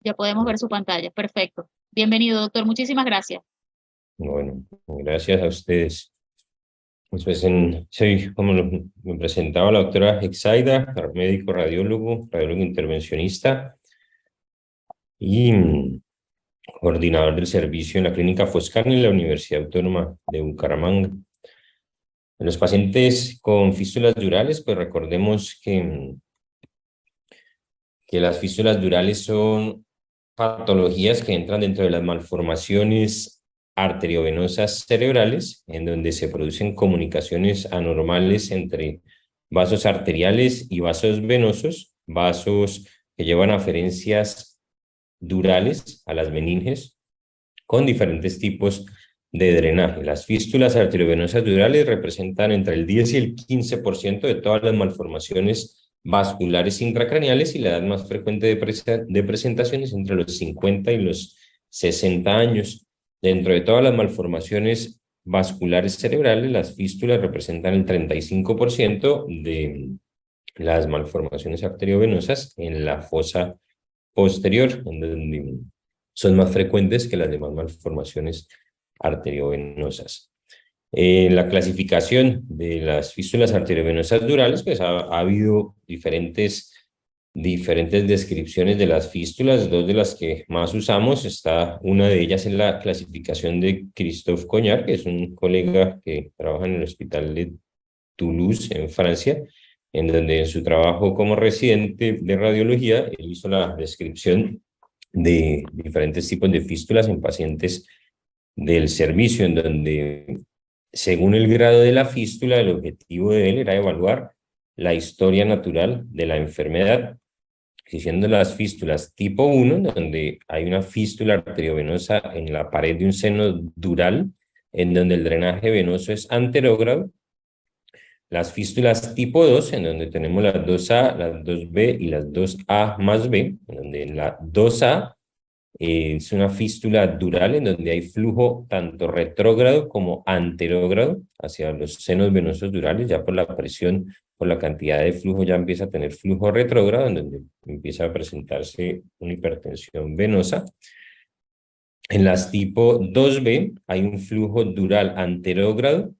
Ya podemos ver su pantalla. Perfecto. Bienvenido, doctor. Muchísimas gracias. Bueno, gracias a ustedes. Soy, como me presentaba la doctora Exaida, médico radiólogo, radiólogo intervencionista y coordinador del servicio en la Clínica Foscani en la Universidad Autónoma de Bucaramanga. En los pacientes con fístulas durales, pues recordemos que las fístulas durales son patologías que entran dentro de las malformaciones arteriovenosas cerebrales, en donde se producen comunicaciones anormales entre vasos arteriales y vasos venosos, vasos que llevan aferencias durales a las meninges, con diferentes tipos de drenaje. Las fístulas arteriovenosas durales representan entre el 10 y el 15% de todas las malformaciones vasculares intracraneales, y la edad más frecuente de presentación es entre los 50 y los 60 años. Dentro de todas las malformaciones vasculares cerebrales, las fístulas representan el 35% de las malformaciones arteriovenosas en la fosa posterior, en donde son más frecuentes que las demás malformaciones arteriovenosas. En la clasificación de las fístulas arteriovenosas durales, pues ha habido diferentes descripciones de las fístulas. Dos de las que más usamos, una de ellas en la clasificación de Christophe Cognard, que es un colega que trabaja en el hospital de Toulouse, en Francia, en donde en su trabajo como residente de radiología, él hizo la descripción de diferentes tipos de fístulas en pacientes del servicio, en donde, según el grado de la fístula, el objetivo de él era evaluar la historia natural de la enfermedad, siendo las fístulas tipo 1, donde hay una fístula arteriovenosa en la pared de un seno dural, en donde el drenaje venoso es anterógrado. Las fístulas tipo 2, en donde tenemos las 2A, las 2B y las 2A más B, en donde la 2A es una fístula dural en donde hay flujo tanto retrógrado como anterógrado hacia los senos venosos durales. Ya por la presión, por la cantidad de flujo, ya empieza a tener flujo retrógrado, en donde empieza a presentarse una hipertensión venosa. En las tipo 2B hay un flujo dural anterógrado,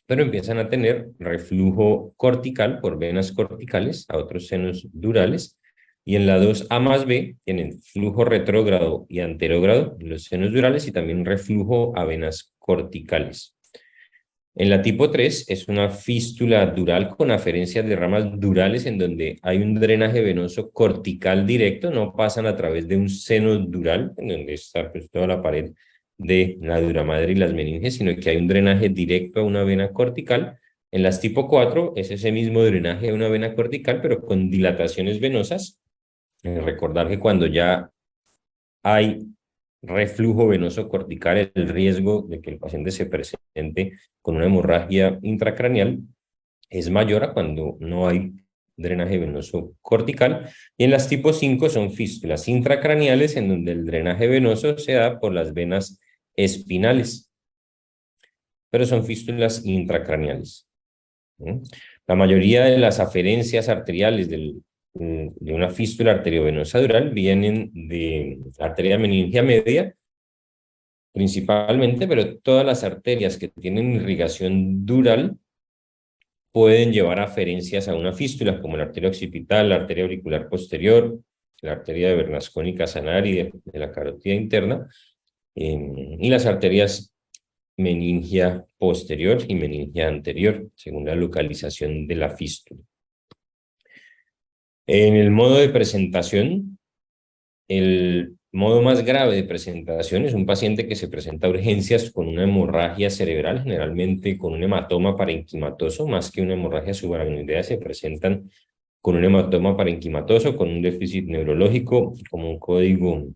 pero empiezan a tener reflujo cortical por venas corticales a otros senos durales. Y en la 2A más B tienen flujo retrógrado y anterógrado en los senos durales, y también reflujo a venas corticales. En la tipo 3 es una fístula dural con aferencias de ramas durales, en donde hay un drenaje venoso cortical directo, no pasan a través de un seno dural, en donde está pues toda la pared de la dura madre y las meninges, sino que hay un drenaje directo a una vena cortical. En las tipo 4 es ese mismo drenaje a una vena cortical, pero con dilataciones venosas. Recordar que cuando ya hay reflujo venoso cortical, el riesgo de que el paciente se presente con una hemorragia intracraneal es mayor a cuando no hay drenaje venoso cortical. Y en las tipo 5 son fístulas intracraneales, en donde el drenaje venoso se da por las venas espinales, pero son fístulas intracraneales. La mayoría de las aferencias arteriales de una fístula arteriovenosa dural vienen de arteria meningia media, principalmente, pero todas las arterias que tienen irrigación dural pueden llevar aferencias a una fístula, como la arteria occipital, la arteria auricular posterior, la arteria de Bernasconi Casanari de la carótida interna, y las arterias meningia posterior y meningia anterior, según la localización de la fístula. En el modo de presentación, el modo más grave de presentación es un paciente que se presenta a urgencias con una hemorragia cerebral, generalmente con un hematoma parenquimatoso. Más que una hemorragia subaracnoidea, se presentan con un hematoma parenquimatoso, con un déficit neurológico, como un código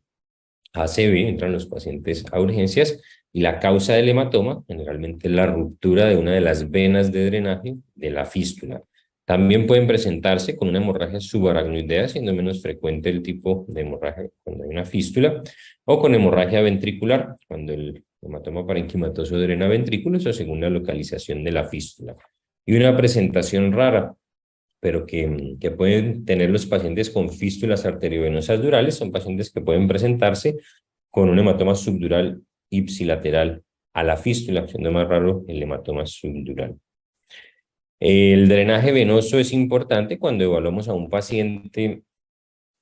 ACV. Entran los pacientes a urgencias, y la causa del hematoma generalmente es la ruptura de una de las venas de drenaje de la fístula. También pueden presentarse con una hemorragia subaracnoidea, siendo menos frecuente el tipo de hemorragia cuando hay una fístula, o con hemorragia ventricular, cuando el hematoma parenquimatoso drena ventrículos, o según la localización de la fístula. Y una presentación rara pero que pueden tener los pacientes con fístulas arteriovenosas durales. Son pacientes que pueden presentarse con un hematoma subdural ipsilateral a la fístula, siendo más raro el hematoma subdural. El drenaje venoso es importante cuando evaluamos a un paciente,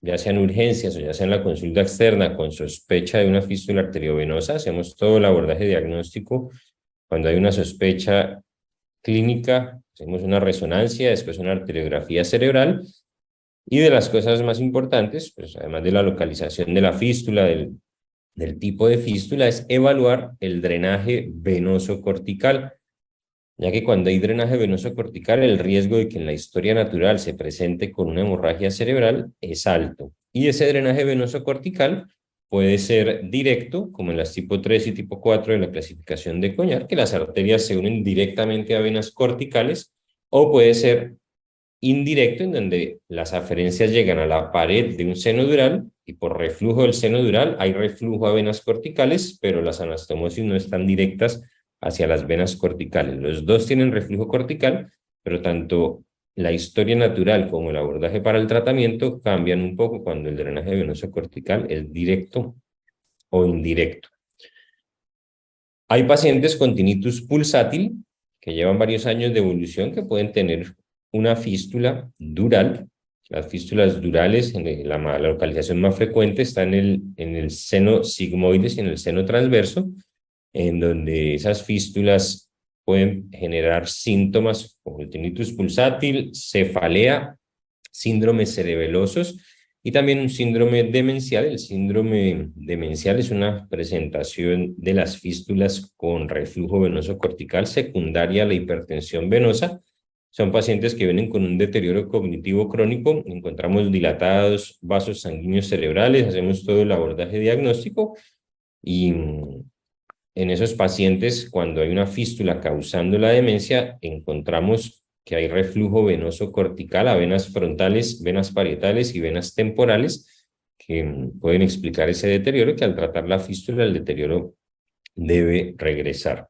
ya sea en urgencias o ya sea en la consulta externa, con sospecha de una fístula arteriovenosa. Hacemos todo el abordaje diagnóstico. Cuando hay una sospecha clínica, hacemos una resonancia, después una arteriografía cerebral. Y de las cosas más importantes, pues además de la localización de la fístula, del tipo de fístula, es evaluar el drenaje venoso cortical, ya que cuando hay drenaje venoso cortical, el riesgo de que en la historia natural se presente con una hemorragia cerebral es alto. Y ese drenaje venoso cortical puede ser directo, como en las tipo 3 y tipo 4 de la clasificación de Coñar, que las arterias se unen directamente a venas corticales, o puede ser indirecto, en donde las aferencias llegan a la pared de un seno dural y por reflujo del seno dural hay reflujo a venas corticales, pero las anastomosis no están directas hacia las venas corticales. Los dos tienen reflujo cortical, pero tanto la historia natural como el abordaje para el tratamiento cambian un poco cuando el drenaje venoso cortical es directo o indirecto. Hay pacientes con tinnitus pulsátil que llevan varios años de evolución que pueden tener una fístula dural. Las fístulas durales, la localización más frecuente está en el seno sigmoides y en el seno transverso, en donde esas fístulas pueden generar síntomas como el tinnitus pulsátil, cefalea, síndromes cerebelosos y también un síndrome demencial. El síndrome demencial es una presentación de las fístulas con reflujo venoso cortical secundaria a la hipertensión venosa. Son pacientes que vienen con un deterioro cognitivo crónico. Encontramos dilatados vasos sanguíneos cerebrales, hacemos todo el abordaje diagnóstico y en esos pacientes, cuando hay una fístula causando la demencia, encontramos que hay reflujo venoso cortical a venas frontales, venas parietales y venas temporales que pueden explicar ese deterioro, que al tratar la fístula el deterioro debe regresar.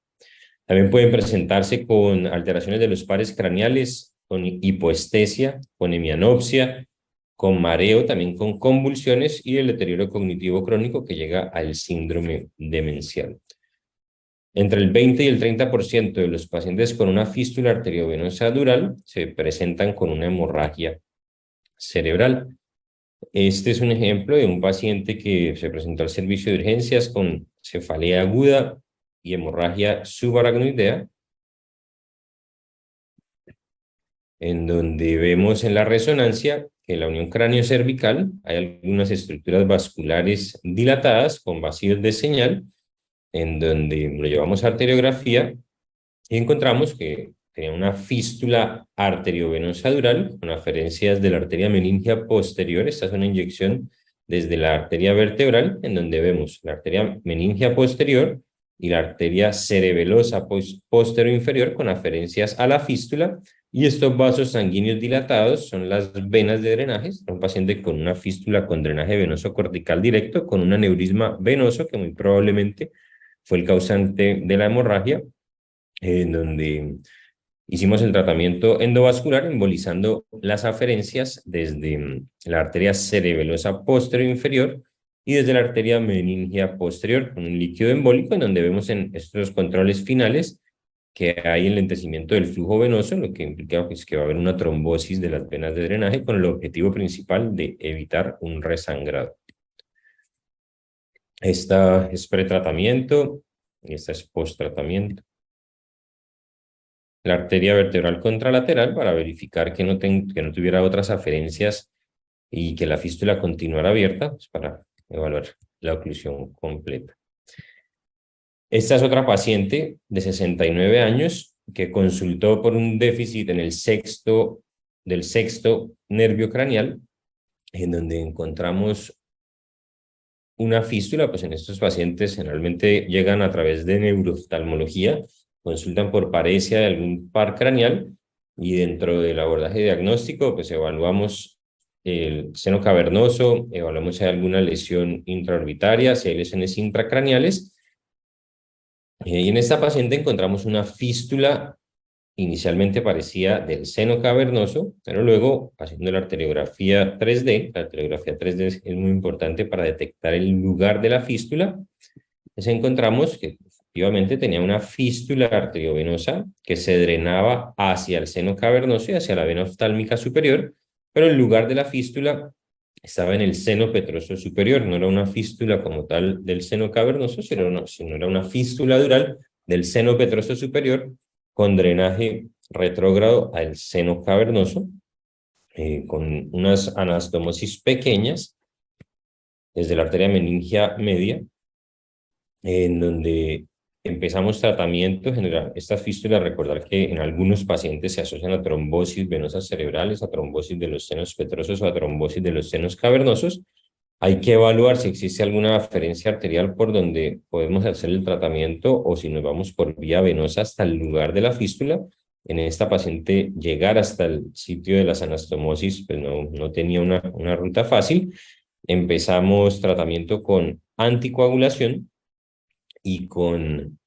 También pueden presentarse con alteraciones de los pares craneales, con hipoestesia, con hemianopsia, con mareo, también con convulsiones y el deterioro cognitivo crónico que llega al síndrome demencial. Entre el 20 y el 30% de los pacientes con una fístula arteriovenosa dural se presentan con una hemorragia cerebral. Este es un ejemplo de un paciente que se presentó al servicio de urgencias con cefalea aguda y hemorragia subaracnoidea, en donde vemos en la resonancia que en la unión cráneo-cervical hay algunas estructuras vasculares dilatadas con vacíos de señal, en donde lo llevamos a arteriografía y encontramos que tenía una fístula arteriovenosa dural con aferencias de la arteria meningia posterior. Esta es una inyección desde la arteria vertebral, en donde vemos la arteria meningia posterior y la arteria cerebelosa posterior inferior con aferencias a la fístula. Y estos vasos sanguíneos dilatados son las venas de drenaje. Un paciente con una fístula con drenaje venoso cortical directo, con un aneurisma venoso que muy probablemente fue el causante de la hemorragia, en donde hicimos el tratamiento endovascular embolizando las aferencias desde la arteria cerebelosa posterior inferior y desde la arteria meningia posterior con un líquido embólico, en donde vemos en estos controles finales que hay enlentecimiento del flujo venoso, lo que implica pues, que va a haber una trombosis de las venas de drenaje con el objetivo principal de evitar un resangrado. Esta es pretratamiento y esta es posttratamiento. La arteria vertebral contralateral para verificar que no tuviera otras aferencias y que la fístula continuara abierta, pues para evaluar la oclusión completa. Esta es otra paciente de 69 años que consultó por un déficit en el sexto nervio craneal, en donde encontramos una fístula. Pues en estos pacientes generalmente llegan a través de neurooftalmología, consultan por paresia de algún par craneal y dentro del abordaje diagnóstico pues evaluamos el seno cavernoso, evaluamos si hay alguna lesión intraorbitaria, si hay lesiones intracraneales. Y en esta paciente encontramos una fístula inicialmente parecía del seno cavernoso, pero luego, haciendo la arteriografía 3D, la arteriografía 3D es muy importante para detectar el lugar de la fístula, pues encontramos que efectivamente tenía una fístula arteriovenosa que se drenaba hacia el seno cavernoso y hacia la vena oftálmica superior, pero el lugar de la fístula estaba en el seno petroso superior, no era una fístula como tal del seno cavernoso, sino era una fístula dural del seno petroso superior con drenaje retrógrado al seno cavernoso, con unas anastomosis pequeñas desde la arteria meningia media, en donde empezamos tratamiento general. Estas fístulas, recordar que en algunos pacientes se asocian a trombosis venosas cerebrales, a trombosis de los senos petrosos o a trombosis de los senos cavernosos. Hay que evaluar si existe alguna aferencia arterial por donde podemos hacer el tratamiento o si nos vamos por vía venosa hasta el lugar de la fístula. En esta paciente llegar hasta el sitio de las anastomosis pues no tenía una ruta fácil. Empezamos tratamiento con anticoagulación y con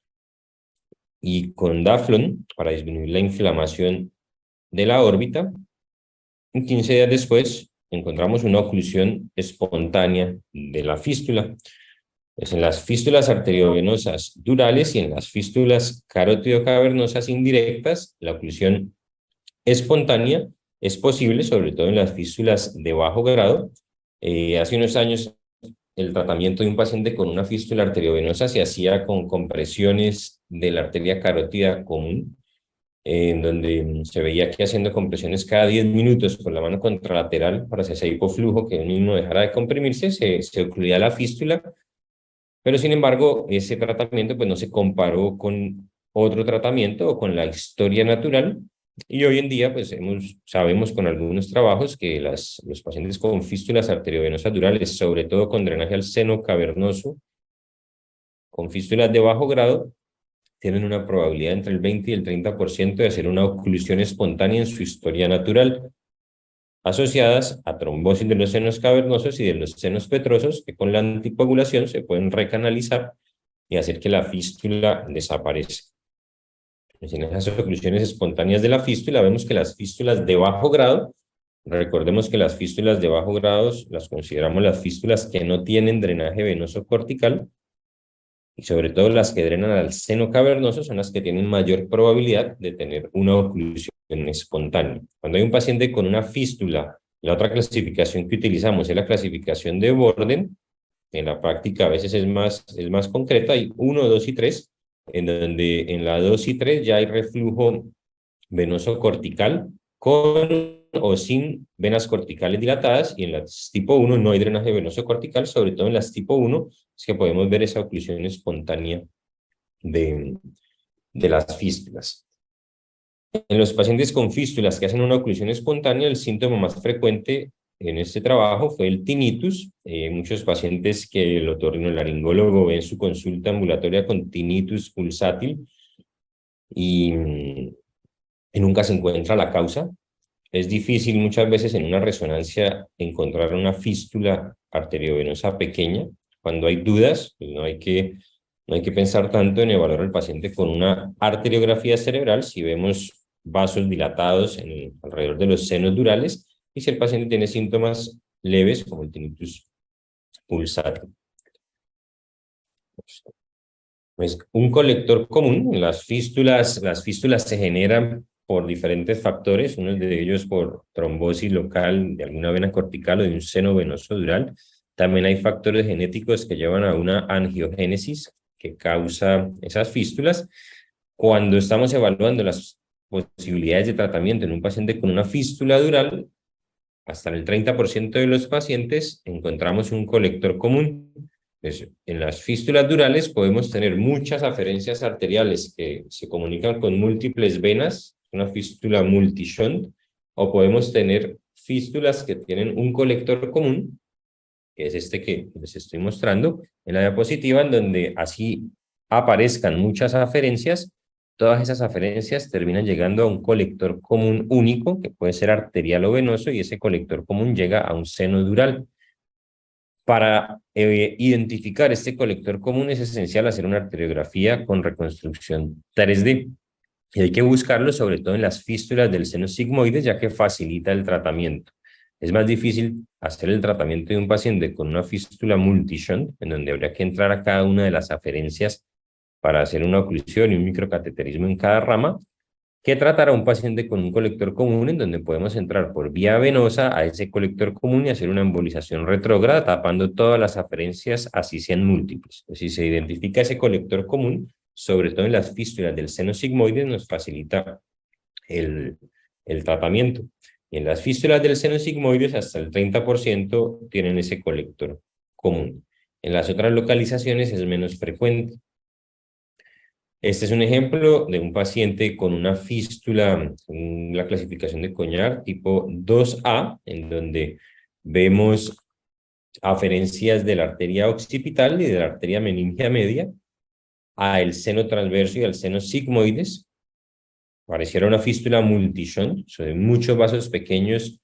Daflon para disminuir la inflamación de la órbita. Y 15 días después encontramos una oclusión espontánea de la fístula. Pues en las fístulas arteriovenosas durales y en las fístulas carótido-cavernosas indirectas, la oclusión espontánea es posible, sobre todo en las fístulas de bajo grado. Hace unos años el tratamiento de un paciente con una fístula arteriovenosa se hacía con compresiones de la arteria carótida común, en donde se veía que haciendo compresiones cada 10 minutos con la mano contralateral para hacer ese hipoflujo, que el mismo dejara de comprimirse, se ocluía la fístula, pero sin embargo ese tratamiento pues no se comparó con otro tratamiento o con la historia natural, y hoy en día pues sabemos con algunos trabajos que los pacientes con fístulas arteriovenosas durales, sobre todo con drenaje al seno cavernoso, con fístulas de bajo grado, tienen una probabilidad entre el 20 y el 30% de hacer una oclusión espontánea en su historia natural, asociadas a trombosis de los senos cavernosos y de los senos petrosos, que con la anticoagulación se pueden recanalizar y hacer que la fístula desaparezca. En esas oclusiones espontáneas de la fístula vemos que las fístulas de bajo grado, recordemos que las fístulas de bajo grado las consideramos las fístulas que no tienen drenaje venoso cortical, y sobre todo las que drenan al seno cavernoso son las que tienen mayor probabilidad de tener una oclusión espontánea. Cuando hay un paciente con una fístula, la otra clasificación que utilizamos es la clasificación de Borden. En la práctica a veces es más concreta, hay 1, 2 y 3, en donde en la 2 y 3 ya hay reflujo venoso cortical con o sin venas corticales dilatadas, y en las tipo 1 no hay drenaje venoso cortical, sobre todo en las tipo 1 es que podemos ver esa oclusión espontánea de las fístulas. En los pacientes con fístulas que hacen una oclusión espontánea, el síntoma más frecuente en este trabajo fue el tinnitus. Muchos pacientes que el otorrinolaringólogo ve en su consulta ambulatoria con tinnitus pulsátil y nunca se encuentra la causa. Es difícil muchas veces en una resonancia encontrar una fístula arteriovenosa pequeña. Cuando hay dudas, pues no hay que pensar tanto en evaluar al paciente con una arteriografía cerebral si vemos vasos dilatados alrededor de los senos durales y si el paciente tiene síntomas leves como el tinnitus pulsátil. Pues un colector común, las fístulas se generan por diferentes factores, uno de ellos por trombosis local de alguna vena cortical o de un seno venoso dural. También hay factores genéticos que llevan a una angiogénesis que causa esas fístulas. Cuando estamos evaluando las posibilidades de tratamiento en un paciente con una fístula dural, hasta en el 30% de los pacientes encontramos un colector común. Pues, en las fístulas durales podemos tener muchas aferencias arteriales que se comunican con múltiples venas, una fístula multishunt, o podemos tener fístulas que tienen un colector común, que es este que les estoy mostrando en la diapositiva, en donde así aparezcan muchas aferencias, todas esas aferencias terminan llegando a un colector común único, que puede ser arterial o venoso, y ese colector común llega a un seno dural. Para identificar este colector común es esencial hacer una arteriografía con reconstrucción 3D. Y hay que buscarlo sobre todo en las fístulas del seno sigmoides, ya que facilita el tratamiento. Es más difícil hacer el tratamiento de un paciente con una fístula multishunt, en donde habría que entrar a cada una de las aferencias para hacer una oclusión y un microcateterismo en cada rama, que tratar a un paciente con un colector común, en donde podemos entrar por vía venosa a ese colector común y hacer una embolización retrógrada, tapando todas las aferencias, así sean múltiples. Si se identifica ese colector común, sobre todo en las fístulas del seno sigmoide, nos facilita el tratamiento. Y en las fístulas del seno sigmoides, hasta el 30% tienen ese colector común. En las otras localizaciones es menos frecuente. Este es un ejemplo de un paciente con una fístula, en la clasificación de Coñar tipo 2A, en donde vemos aferencias de la arteria occipital y de la arteria meningia media al seno transverso y al seno sigmoides. Pareciera una fístula multishunt, son muchos vasos pequeños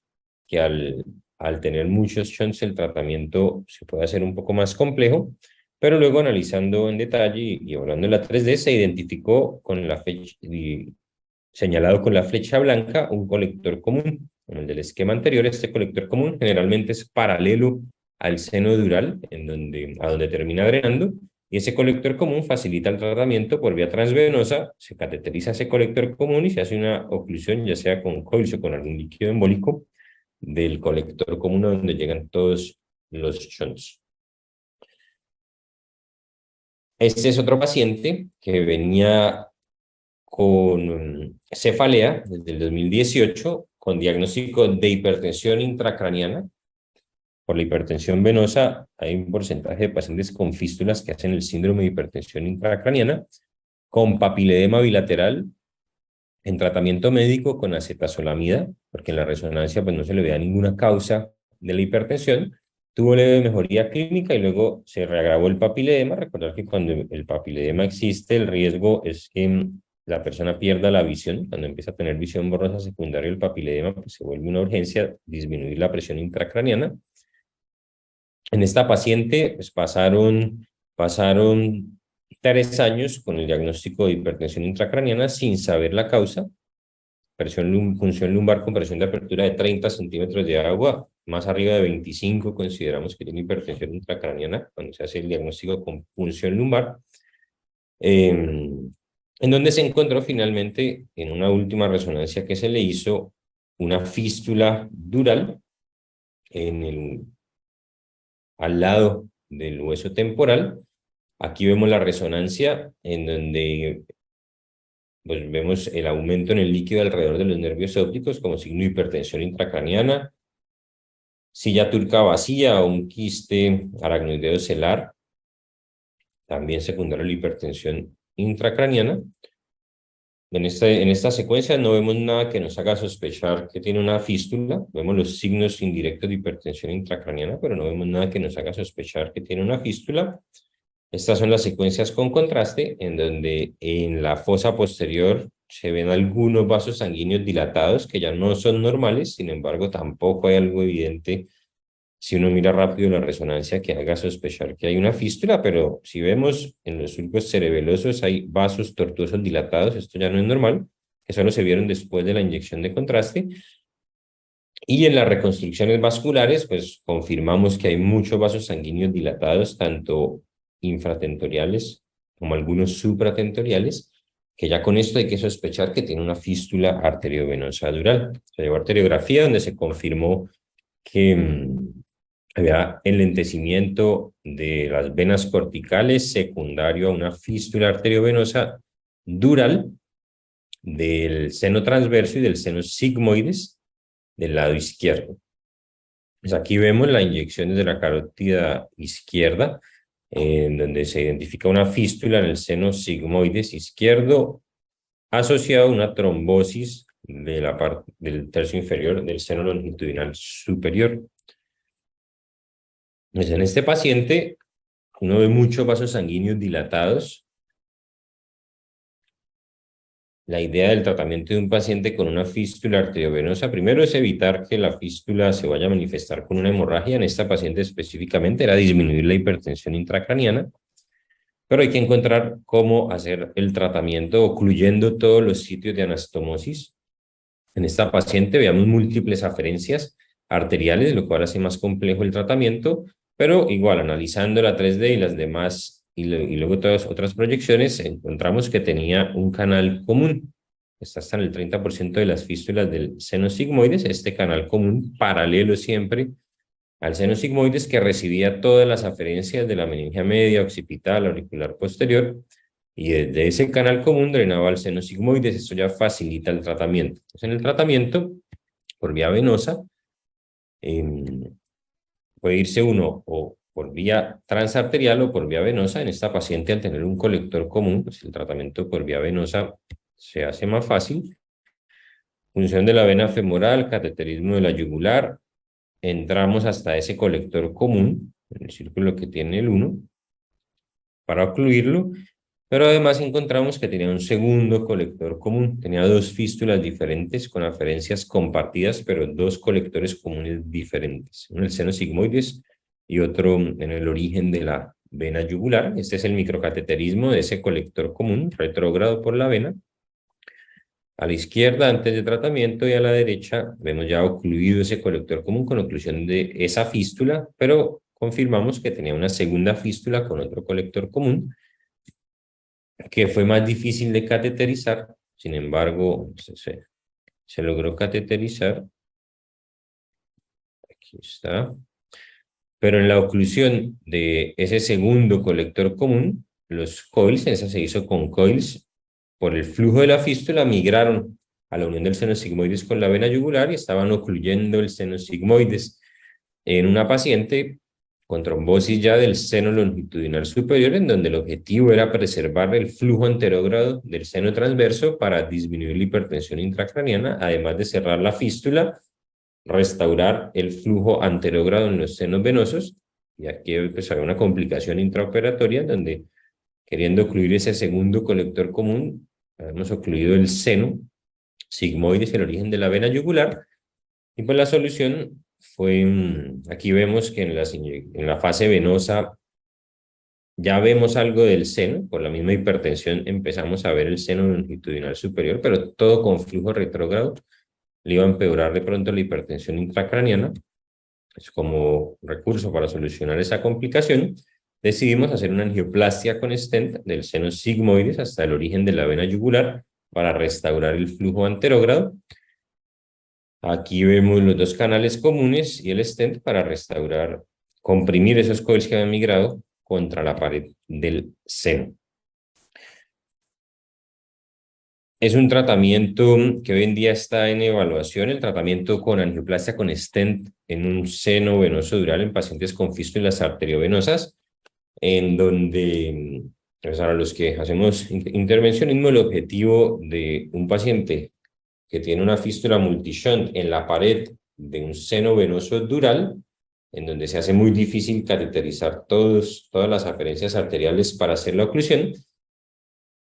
que al tener muchos shunts el tratamiento se puede hacer un poco más complejo, pero luego analizando en detalle y hablando en la 3D se identificó con la fecha, señalado con la flecha blanca un colector común. En el del esquema anterior, este colector común generalmente es paralelo al seno dural, a donde termina drenando, y ese colector común facilita el tratamiento por vía transvenosa, se cateteriza ese colector común y se hace una oclusión, ya sea con coils o con algún líquido embólico, del colector común a donde llegan todos los shunts. Este es otro paciente que venía con cefalea desde el 2018, con diagnóstico de hipertensión intracraniana. Por la hipertensión venosa hay un porcentaje de pacientes con fístulas que hacen el síndrome de hipertensión intracraniana, con papiledema bilateral, en tratamiento médico con acetazolamida, porque en la resonancia pues no se le veía ninguna causa de la hipertensión, tuvo leve mejoría clínica y luego se reagravó el papiledema. Recordar que cuando el papiledema existe, el riesgo es que la persona pierda la visión. Cuando empieza a tener visión borrosa secundaria del papiledema, pues se vuelve una urgencia disminuir la presión intracraniana. En esta paciente pues pasaron 3 años con el diagnóstico de hipertensión intracraniana sin saber la causa. Punción lumbar con presión de apertura de 30 centímetros de agua, más arriba de 25 consideramos que tiene hipertensión intracraniana cuando se hace el diagnóstico con punción lumbar, en donde se encontró finalmente en una última resonancia que se le hizo una fístula dural al lado del hueso temporal. Aquí vemos la resonancia en donde pues vemos el aumento en el líquido alrededor de los nervios ópticos como signo de hipertensión intracraniana, silla turca vacía o un quiste aracnoideo celar, también secundario a la hipertensión intracraniana. En esta secuencia no vemos nada que nos haga sospechar que tiene una fístula. Vemos los signos indirectos de hipertensión intracraniana, pero no vemos nada que nos haga sospechar que tiene una fístula. Estas son las secuencias con contraste, en donde en la fosa posterior se ven algunos vasos sanguíneos dilatados que ya no son normales, sin embargo tampoco hay algo evidente si uno mira rápido la resonancia que haga sospechar que hay una fístula, pero si vemos en los surcos cerebelosos hay vasos tortuosos dilatados, esto ya no es normal, que solo se vieron después de la inyección de contraste. Y en las reconstrucciones vasculares, pues confirmamos que hay muchos vasos sanguíneos dilatados, tanto infratentoriales como algunos supratentoriales, que ya con esto hay que sospechar que tiene una fístula arteriovenosa dural. Se llevó arteriografía donde se confirmó que había enlentecimiento de las venas corticales secundario a una fístula arteriovenosa dural del seno transverso y del seno sigmoides del lado izquierdo. Pues aquí vemos la inyección de la carótida izquierda, en donde se identifica una fístula en el seno sigmoides izquierdo asociado a una trombosis de la parte del tercio inferior del seno longitudinal superior. Pues en este paciente uno ve muchos vasos sanguíneos dilatados. La idea del tratamiento de un paciente con una fístula arteriovenosa, primero es evitar que la fístula se vaya a manifestar con una hemorragia. En esta paciente específicamente era disminuir la hipertensión intracraniana. pero hay que encontrar cómo hacer el tratamiento ocluyendo todos los sitios de anastomosis. En esta paciente veamos múltiples aferencias arteriales, lo cual hace más complejo el tratamiento, pero igual analizando la 3D y las demás, y luego todas otras proyecciones, encontramos que tenía un canal común. Está hasta en el 30% de las fístulas del seno sigmoides, este canal común paralelo siempre al seno sigmoides que recibía todas las aferencias de la meningia media, occipital, auricular posterior, y desde ese canal común drenaba al seno sigmoides. Esto ya facilita el tratamiento. Entonces, en el tratamiento por vía venosa, puede irse uno o por vía transarterial o por vía venosa. En esta paciente, al tener un colector común, pues el tratamiento por vía venosa se hace más fácil. Función de la vena femoral, cateterismo de la yugular, entramos hasta ese colector común, en el círculo que tiene el 1, para ocluirlo, pero además encontramos que tenía un segundo colector común, tenía dos fístulas diferentes con aferencias compartidas, pero dos colectores comunes diferentes, uno en el seno sigmoides y otro en el origen de la vena yugular. Este es el microcateterismo de ese colector común, retrógrado por la vena. A la izquierda, antes de tratamiento, y a la derecha, vemos ya ocluido ese colector común con oclusión de esa fístula, pero confirmamos que tenía una segunda fístula con otro colector común, que fue más difícil de cateterizar. Sin embargo, se logró cateterizar. Aquí está. Pero en la oclusión de ese segundo colector común, los coils, esa se hizo con coils, por el flujo de la fístula migraron a la unión del seno sigmoides con la vena yugular y estaban ocluyendo el seno sigmoides en una paciente con trombosis ya del seno longitudinal superior, en donde el objetivo era preservar el flujo anterógrado del seno transverso para disminuir la hipertensión intracraniana, además de cerrar la fístula, restaurar el flujo anterógrado en los senos venosos. Y aquí pues había una complicación intraoperatoria donde, queriendo ocluir ese segundo colector común, hemos ocluido el seno sigmoides, el origen de la vena yugular, y pues la solución fue, aquí vemos que en la fase venosa ya vemos algo del seno. Por la misma hipertensión empezamos a ver el seno longitudinal superior, pero todo con flujo retrógrado le iba a empeorar de pronto la hipertensión intracraniana. Pues como recurso para solucionar esa complicación, decidimos hacer una angioplastia con stent del seno sigmoides hasta el origen de la vena yugular para restaurar el flujo anterógrado. Aquí vemos los dos canales comunes y el stent para restaurar, comprimir esos coils que habían migrado contra la pared del seno. Es un tratamiento que hoy en día está en evaluación, el tratamiento con angioplastia con stent en un seno venoso dural en pacientes con fístulas arteriovenosas, en donde, pues para los que hacemos intervencionismo, el objetivo de un paciente que tiene una fístula multishunt en la pared de un seno venoso dural, en donde se hace muy difícil cateterizar todas las aferencias arteriales para hacer la oclusión,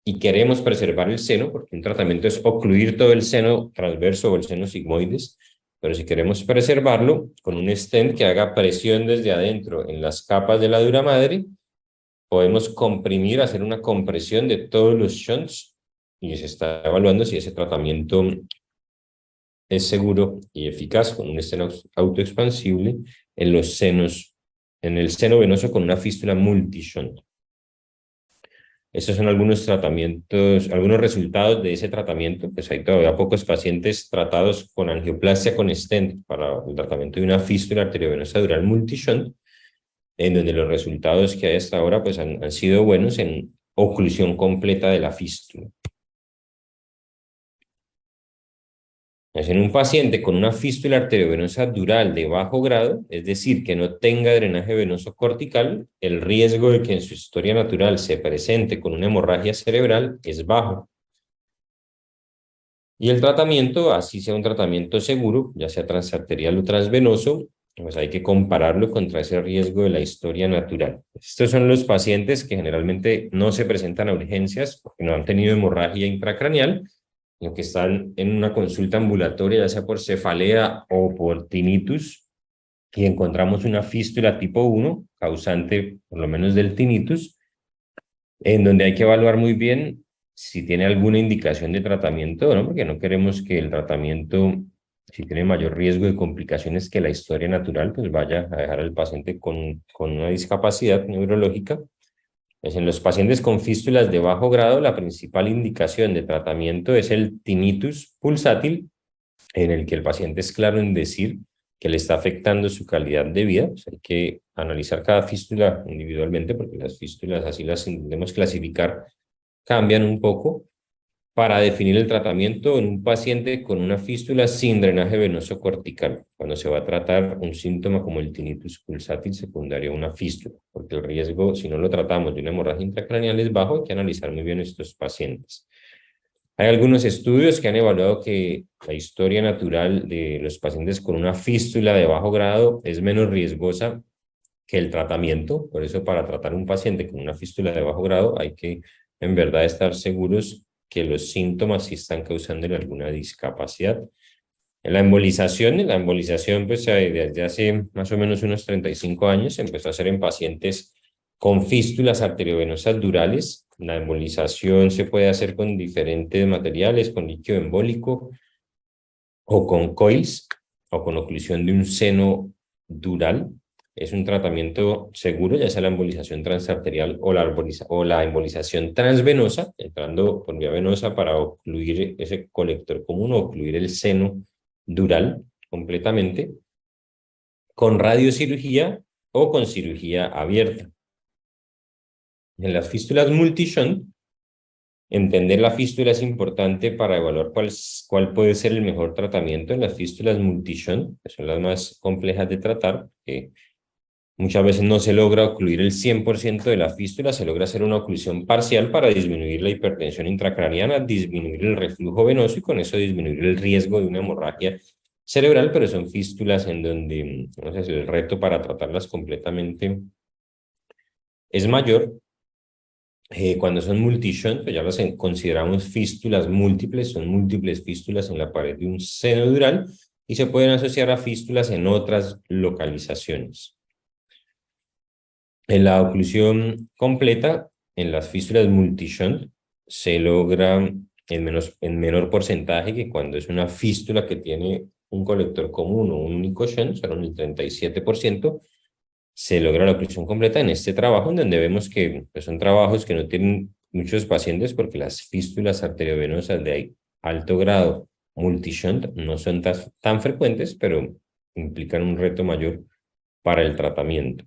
y queremos preservar el seno, porque un tratamiento es ocluir todo el seno transverso o el seno sigmoides, pero si queremos preservarlo, con un stent que haga presión desde adentro en las capas de la dura madre, podemos comprimir, hacer una compresión de todos los shunts, y se está evaluando si ese tratamiento es seguro y eficaz con un stent autoexpansible en los senos, en el seno venoso con una fístula multishunt. Estos son algunos tratamientos, algunos resultados de ese tratamiento. Pues hay todavía pocos pacientes tratados con angioplastia con stent para el tratamiento de una fístula arteriovenosa dural multishunt, en donde los resultados que hay hasta ahora pues han sido buenos en oclusión completa de la fístula. En un paciente con una fístula arteriovenosa dural de bajo grado, es decir, que no tenga drenaje venoso cortical, el riesgo de que en su historia natural se presente con una hemorragia cerebral es bajo. Y el tratamiento, así sea un tratamiento seguro, ya sea transarterial o transvenoso, pues hay que compararlo contra ese riesgo de la historia natural. Estos son los pacientes que generalmente no se presentan a urgencias porque no han tenido hemorragia intracraneal, sino que están en una consulta ambulatoria, ya sea por cefalea o por tinnitus, y encontramos una fístula tipo 1, causante por lo menos del tinnitus, en donde hay que evaluar muy bien si tiene alguna indicación de tratamiento, ¿no? Porque no queremos que el tratamiento, si tiene mayor riesgo de complicaciones que la historia natural, pues vaya a dejar al paciente con una discapacidad neurológica. Pues en los pacientes con fístulas de bajo grado, la principal indicación de tratamiento es el tinnitus pulsátil, en el que el paciente es claro en decir que le está afectando su calidad de vida. Pues hay que analizar cada fístula individualmente, porque las fístulas, así las intentemos clasificar, cambian un poco para definir el tratamiento en un paciente con una fístula sin drenaje venoso cortical, cuando se va a tratar un síntoma como el tinnitus pulsátil secundario a una fístula, porque el riesgo, si no lo tratamos de una hemorragia intracraneal, es bajo. Hay que analizar muy bien estos pacientes. Hay algunos estudios que han evaluado que la historia natural de los pacientes con una fístula de bajo grado es menos riesgosa que el tratamiento. Por eso, para tratar un paciente con una fístula de bajo grado, hay que en verdad estar seguros que los síntomas sí están causándole alguna discapacidad. La embolización pues desde hace más o menos unos 35 años se empezó a hacer en pacientes con fístulas arteriovenosas durales. La embolización se puede hacer con diferentes materiales, con líquido embólico o con coils o con oclusión de un seno dural. Es un tratamiento seguro, ya sea la embolización transarterial o la embolización transvenosa, entrando por vía venosa para ocluir ese colector común o ocluir el seno dural completamente, con radiocirugía o con cirugía abierta. En las fístulas multishunt, entender la fístula es importante para evaluar cuál puede ser el mejor tratamiento. En las fístulas multishunt, que son las más complejas de tratar, que muchas veces no se logra ocluir el 100% de la fístula, se logra hacer una oclusión parcial para disminuir la hipertensión intracraniana, disminuir el reflujo venoso y con eso disminuir el riesgo de una hemorragia cerebral, pero son fístulas en donde entonces, el reto para tratarlas completamente es mayor. Cuando son multishunt, pues ya las consideramos fístulas múltiples, son múltiples fístulas en la pared de un seno dural y se pueden asociar a fístulas en otras localizaciones. En la oclusión completa, en las fístulas multishunt, se logra en menor porcentaje que cuando es una fístula que tiene un colector común o un único shunt, son el 37%, se logra la oclusión completa en este trabajo, en donde vemos que pues, son trabajos que no tienen muchos pacientes porque las fístulas arteriovenosas de alto grado multishunt no son tan frecuentes, pero implican un reto mayor para el tratamiento.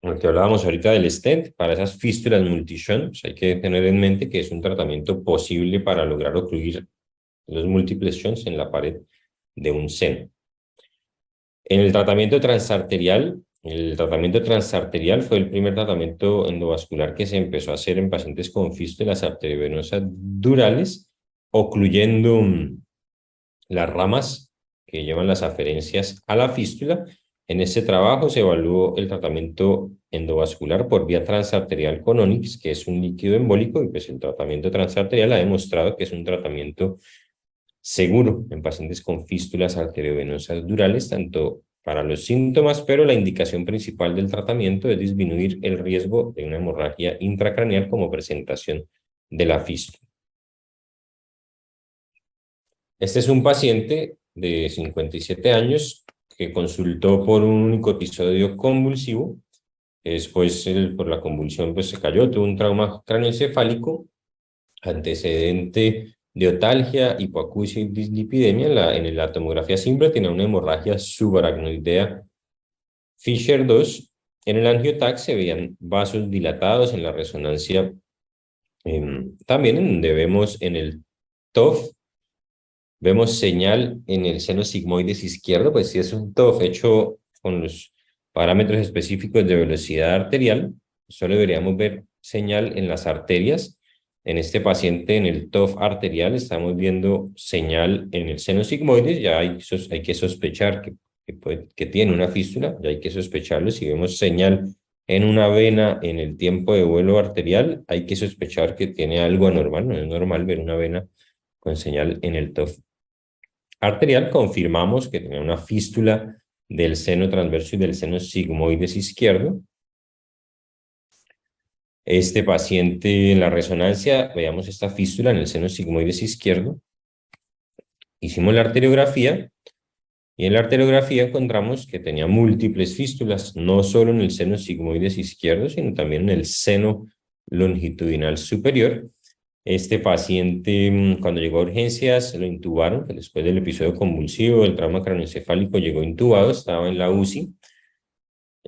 Lo que hablábamos ahorita del stent, para esas fístulas multishunt, pues hay que tener en mente que es un tratamiento posible para lograr ocluir los múltiples shunts en la pared de un seno. En el tratamiento transarterial fue el primer tratamiento endovascular que se empezó a hacer en pacientes con fístulas arteriovenosas durales, ocluyendo las ramas que llevan las aferencias a la fístula. En este trabajo se evaluó el tratamiento endovascular por vía transarterial con Onyx, que es un líquido embólico, y pues el tratamiento transarterial ha demostrado que es un tratamiento seguro en pacientes con fístulas arteriovenosas durales, tanto para los síntomas, pero la indicación principal del tratamiento es disminuir el riesgo de una hemorragia intracraneal como presentación de la fístula. Este es un paciente de 57 años que consultó por un único episodio convulsivo. Después, por la convulsión, pues se cayó, tuvo un trauma craneoencefálico, antecedente de otalgia, hipoacusia y dislipidemia. En la tomografía simple tenía una hemorragia subaracnoidea Fisher 2. En el angiotac se veían vasos dilatados. En la resonancia también, en donde vemos en el TOF, vemos señal en el seno sigmoides izquierdo, pues si es un TOF hecho con los parámetros específicos de velocidad arterial, solo deberíamos ver señal en las arterias. En este paciente, en el TOF arterial, estamos viendo señal en el seno sigmoides. Ya hay que sospechar que tiene una fístula, ya hay que sospecharlo. Si vemos señal en una vena en el tiempo de vuelo arterial, hay que sospechar que tiene algo anormal. No es normal ver una vena con señal en el TOF arterial. Confirmamos que tenía una fístula del seno transverso y del seno sigmoides izquierdo. Este paciente en la resonancia, veamos esta fístula en el seno sigmoides izquierdo. Hicimos la arteriografía y en la arteriografía encontramos que tenía múltiples fístulas, no solo en el seno sigmoides izquierdo, sino también en el seno longitudinal superior. Este paciente, cuando llegó a urgencias, lo intubaron, que después del episodio convulsivo, del trauma craneoencefálico, llegó intubado, estaba en la UCI.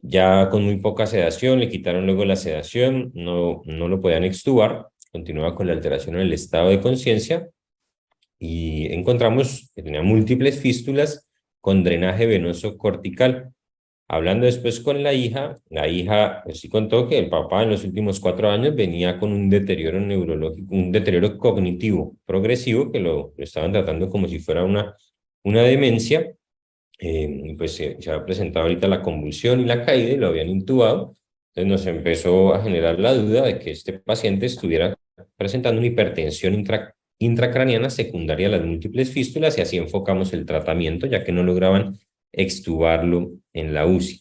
Ya con muy poca sedación, le quitaron luego la sedación, no lo podían extubar, continuaba con la alteración en el estado de conciencia y encontramos que tenía múltiples fístulas con drenaje venoso cortical. Hablando después con la hija pues, sí contó que el papá en los últimos 4 años venía con un deterioro neurológico, un deterioro cognitivo progresivo que lo estaban tratando como si fuera una demencia. Pues se había presentado ahorita la convulsión y la caída y lo habían intubado. Entonces nos empezó a generar la duda de que este paciente estuviera presentando una hipertensión intracraniana secundaria a las múltiples fístulas y así enfocamos el tratamiento ya que no lograban extubarlo en la UCI.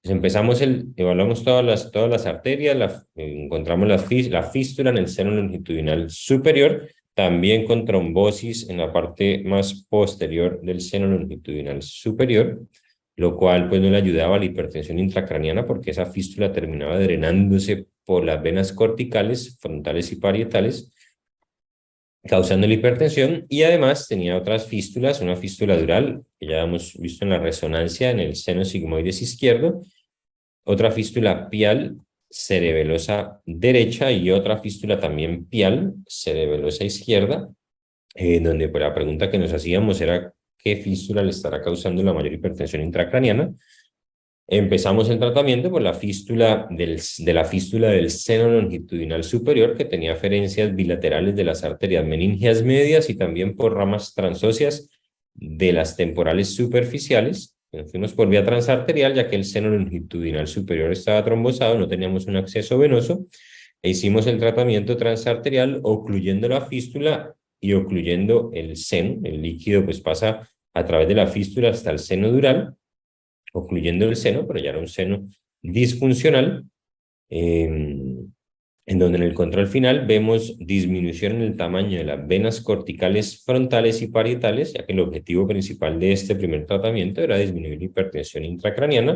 Evaluamos todas las arterias, encontramos la fístula en el seno longitudinal superior, también con trombosis en la parte más posterior del seno longitudinal superior, lo cual pues no le ayudaba a la hipertensión intracraniana porque esa fístula terminaba drenándose por las venas corticales, frontales y parietales, causando la hipertensión, y además tenía otras fístulas, una fístula dural, que ya hemos visto en la resonancia en el seno sigmoides izquierdo, otra fístula pial cerebelosa derecha y otra fístula también pial cerebelosa izquierda, donde pues, la pregunta que nos hacíamos era ¿qué fístula le estará causando la mayor hipertensión intracraniana? Empezamos el tratamiento por la fístula del seno longitudinal superior, que tenía aferencias bilaterales de las arterias meningias medias y también por ramas transóseas de las temporales superficiales. Fuimos por vía transarterial, ya que el seno longitudinal superior estaba trombosado, no teníamos un acceso venoso, e hicimos el tratamiento transarterial ocluyendo la fístula y ocluyendo el seno. El líquido pues pasa a través de la fístula hasta el seno dural, ocluyendo el seno, pero ya era un seno disfuncional, en donde en el control final vemos disminución en el tamaño de las venas corticales frontales y parietales, ya que el objetivo principal de este primer tratamiento era disminuir la hipertensión intracraniana.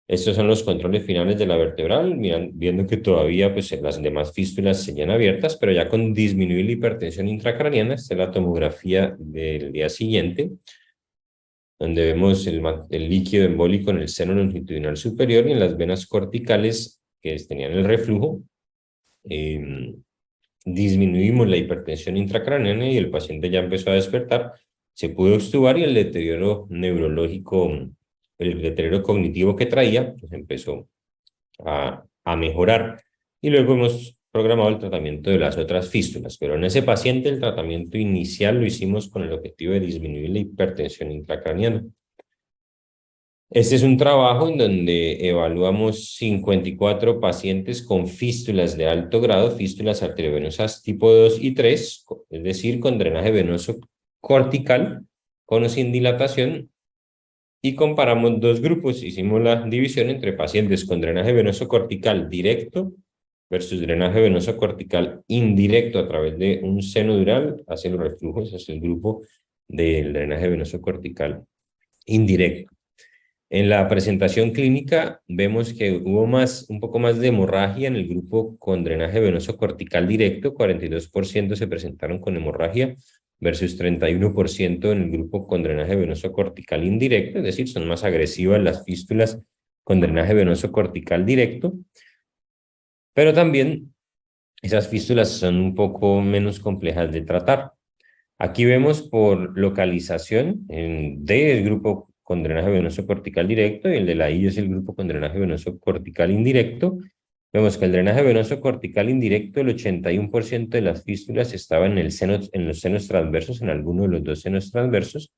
Estos son los controles finales de la vertebral, viendo que todavía pues, las demás fístulas seguían abiertas, pero ya con disminuir la hipertensión intracraniana. Esta es la tomografía del día siguiente, donde vemos el líquido embólico en el seno longitudinal superior y en las venas corticales que tenían el reflujo. Disminuimos la hipertensión intracraniana y el paciente ya empezó a despertar, se pudo extubar y el deterioro neurológico, el deterioro cognitivo que traía, pues empezó a mejorar. Y luego hemos programado el tratamiento de las otras fístulas, pero en ese paciente el tratamiento inicial lo hicimos con el objetivo de disminuir la hipertensión intracraniana. Este es un trabajo en donde evaluamos 54 pacientes con fístulas de alto grado, fístulas arteriovenosas tipo 2 y 3, es decir, con drenaje venoso cortical, con o sin dilatación, y comparamos dos grupos. Hicimos la división entre pacientes con drenaje venoso cortical directo versus drenaje venoso cortical indirecto a través de un seno dural hacia los reflujos, hacia el grupo del drenaje venoso cortical indirecto. En la presentación clínica vemos que hubo un poco más de hemorragia en el grupo con drenaje venoso cortical directo, 42% se presentaron con hemorragia versus 31% en el grupo con drenaje venoso cortical indirecto, es decir, son más agresivas las fístulas con drenaje venoso cortical directo, pero también esas fístulas son un poco menos complejas de tratar. Aquí vemos por localización, en D es el grupo con drenaje venoso cortical directo y el de la I es el grupo con drenaje venoso cortical indirecto. Vemos que el drenaje venoso cortical indirecto, el 81% de las fístulas estaba en los senos transversos, en alguno de los dos senos transversos,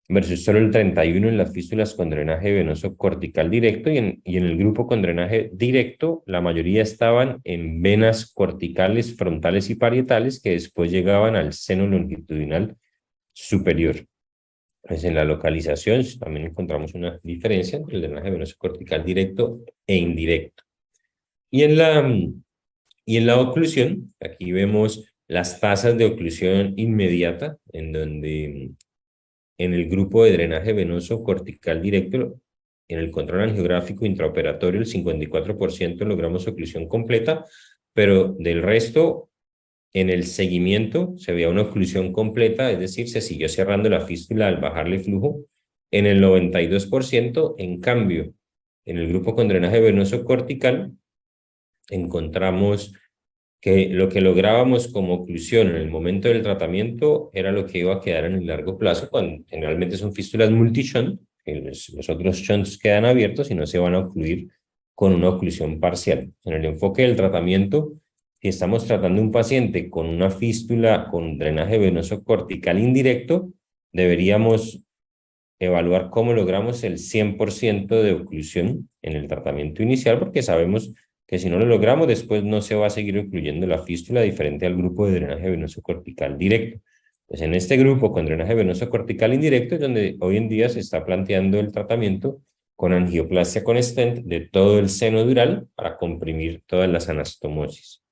versus solo el 31% en las fístulas con drenaje venoso cortical directo, y en el grupo con drenaje directo, la mayoría estaban en venas corticales, frontales y parietales, que después llegaban al seno longitudinal superior. Pues en la localización también encontramos una diferencia entre el drenaje venoso cortical directo e indirecto. Y en la oclusión, aquí vemos las tasas de oclusión inmediata, en donde en el grupo de drenaje venoso cortical directo, en el control angiográfico intraoperatorio, el 54% logramos oclusión completa, pero del resto, en el seguimiento, se veía una oclusión completa, es decir, se siguió cerrando la fístula al bajarle flujo. En el 92%, en cambio, en el grupo con drenaje venoso cortical, encontramos que lo que lográbamos como oclusión en el momento del tratamiento era lo que iba a quedar en el largo plazo, cuando generalmente son fístulas multi-shunt, que los otros shunts quedan abiertos y no se van a ocluir con una oclusión parcial. En el enfoque del tratamiento, si estamos tratando un paciente con una fístula con drenaje venoso cortical indirecto, deberíamos evaluar cómo logramos el 100% de oclusión en el tratamiento inicial, porque sabemos que si no lo logramos, después no se va a seguir ocluyendo la fístula, diferente al grupo de drenaje venoso cortical directo. Pues en este grupo con drenaje venoso cortical indirecto es donde hoy en día se está planteando el tratamiento con angioplastia con stent de todo el seno dural para comprimir todas las anastomosis.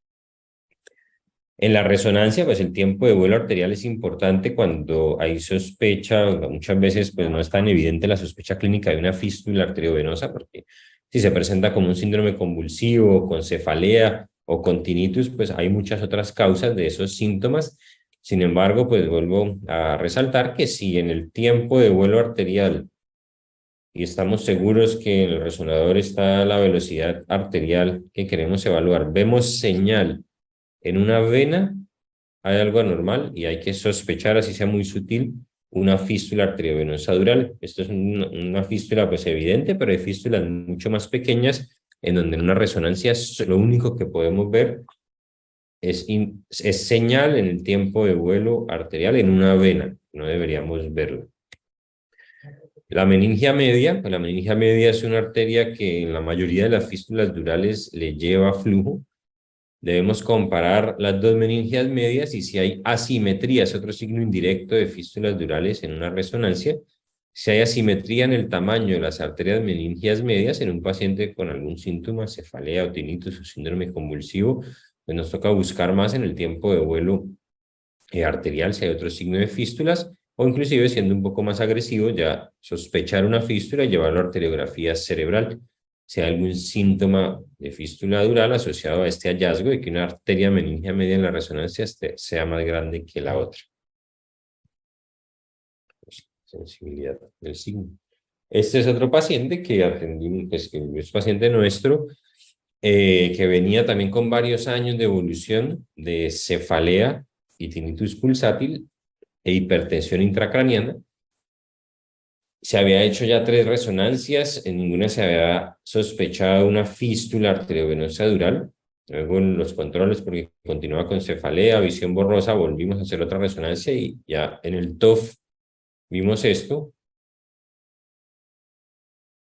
En la resonancia, pues el tiempo de vuelo arterial es importante cuando hay sospecha, muchas veces pues no es tan evidente la sospecha clínica de una fístula arteriovenosa, porque si se presenta como un síndrome convulsivo, con cefalea o con tinnitus, pues hay muchas otras causas de esos síntomas. Sin embargo, pues vuelvo a resaltar que si en el tiempo de vuelo arterial y estamos seguros que en el resonador está la velocidad arterial que queremos evaluar, vemos señal en una vena, hay algo anormal y hay que sospechar, así sea muy sutil, una fístula arteriovenosa dural. Esto es una fístula pues evidente, pero hay fístulas mucho más pequeñas en donde en una resonancia lo único que podemos ver es señal en el tiempo de vuelo arterial en una vena. No deberíamos verlo. La meningia media, pues la meningia media es una arteria que en la mayoría de las fístulas durales le lleva flujo. Debemos comparar las dos meningias medias y si hay asimetría, es otro signo indirecto de fístulas durales en una resonancia. Si hay asimetría en el tamaño de las arterias meningias medias en un paciente con algún síntoma, cefalea o tinnitus o síndrome convulsivo, pues nos toca buscar más en el tiempo de vuelo arterial si hay otro signo de fístulas, o inclusive siendo un poco más agresivo, ya sospechar una fístula y llevarlo a arteriografía cerebral si hay algún síntoma de fístula dural asociado a este hallazgo de que una arteria meningia media en la resonancia sea más grande que la otra. Sensibilidad del signo. Este es otro paciente que atendimos, pues, que es paciente nuestro, que venía también con varios años de evolución de cefalea y tinnitus pulsátil e hipertensión intracraniana. Se había hecho ya 3 resonancias, en ninguna se había sospechado una fístula arteriovenosa dural. Luego en los controles, porque continuaba con cefalea, visión borrosa, volvimos a hacer otra resonancia y ya en el TOF vimos esto.